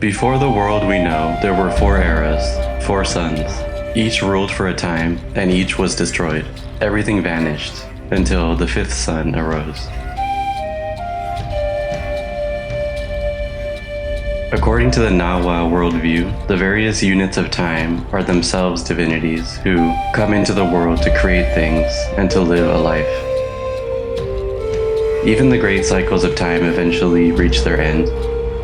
Before the world we know, there were 4 eras, 4 suns. Each ruled for a time, and each was destroyed. Everything vanished, until the 5th sun arose. According to the Nahua worldview, the various units of time are themselves divinities who come into the world to create things and to live a life. Even the great cycles of time eventually reach their end.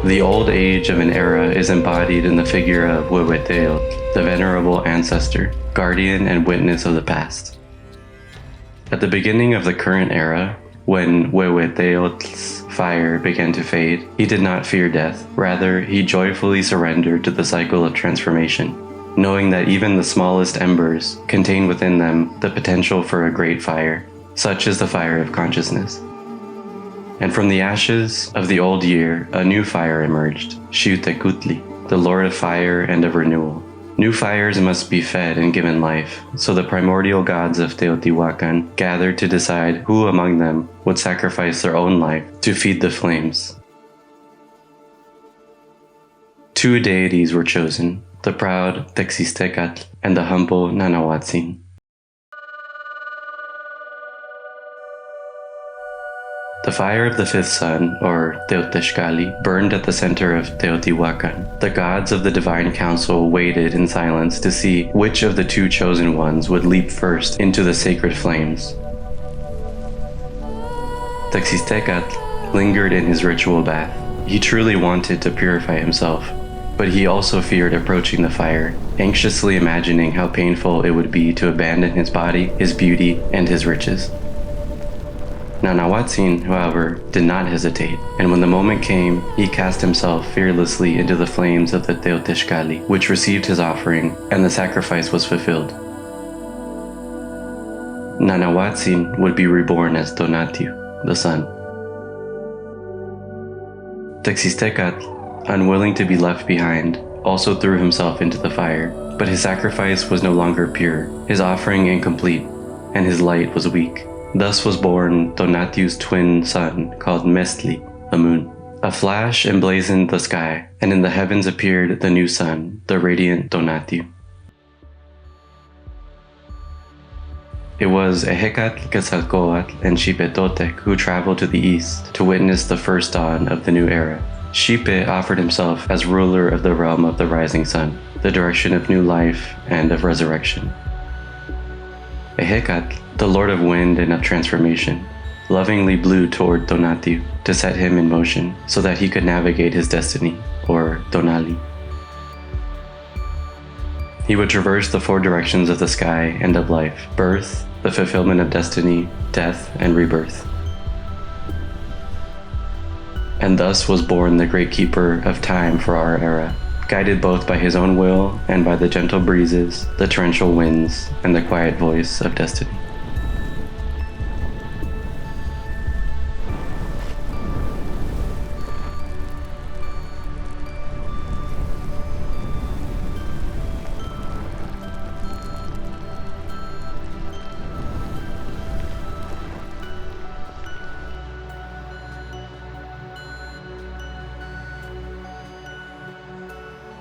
The old age of an era is embodied in the figure of Huehueteotl, the venerable ancestor, guardian and witness of the past. At the beginning of the current era, when Huehueteotl's fire began to fade, he did not fear death. Rather, he joyfully surrendered to the cycle of transformation, knowing that even the smallest embers contain within them the potential for a great fire, such as the fire of consciousness. And from the ashes of the old year, a new fire emerged, Xiuhtecutli, the Lord of Fire and of Renewal. New fires must be fed and given life, so the primordial gods of Teotihuacan gathered to decide who among them would sacrifice their own life to feed the flames. 2 deities were chosen, the proud Texistecatl and the humble Nanahuatzin. The fire of the 5th sun, or Teotetzcalli, burned at the center of Teotihuacan. The gods of the divine council waited in silence to see which of the 2 chosen ones would leap first into the sacred flames. Texistecatl lingered in his ritual bath. He truly wanted to purify himself, but he also feared approaching the fire, anxiously imagining how painful it would be to abandon his body, his beauty, and his riches. Nanahuatzin, however, did not hesitate, and when the moment came, he cast himself fearlessly into the flames of the Teotetzcalli, which received his offering, and the sacrifice was fulfilled. Nanahuatzin would be reborn as Tonatiuh, the sun. Texistecatl, unwilling to be left behind, also threw himself into the fire, but his sacrifice was no longer pure, his offering incomplete, and his light was weak. Thus was born Tonatiuh's twin son, called Mestli, the moon. A flash emblazoned the sky, and in the heavens appeared the new sun, the radiant Tonatiuh. It was Ehecatl, Quetzalcoatl, and Xipetotec who traveled to the east to witness the first dawn of the new era. Xipe offered himself as ruler of the realm of the rising sun, the direction of new life and of resurrection. Ehecatl, the Lord of Wind and of Transformation, lovingly blew toward Tonatiuh to set him in motion so that he could navigate his destiny, or Tonali. He would traverse the 4 directions of the sky and of life: birth, the fulfillment of destiny, death, and rebirth. And thus was born the great keeper of time for our era, guided both by his own will and by the gentle breezes, the torrential winds, and the quiet voice of destiny.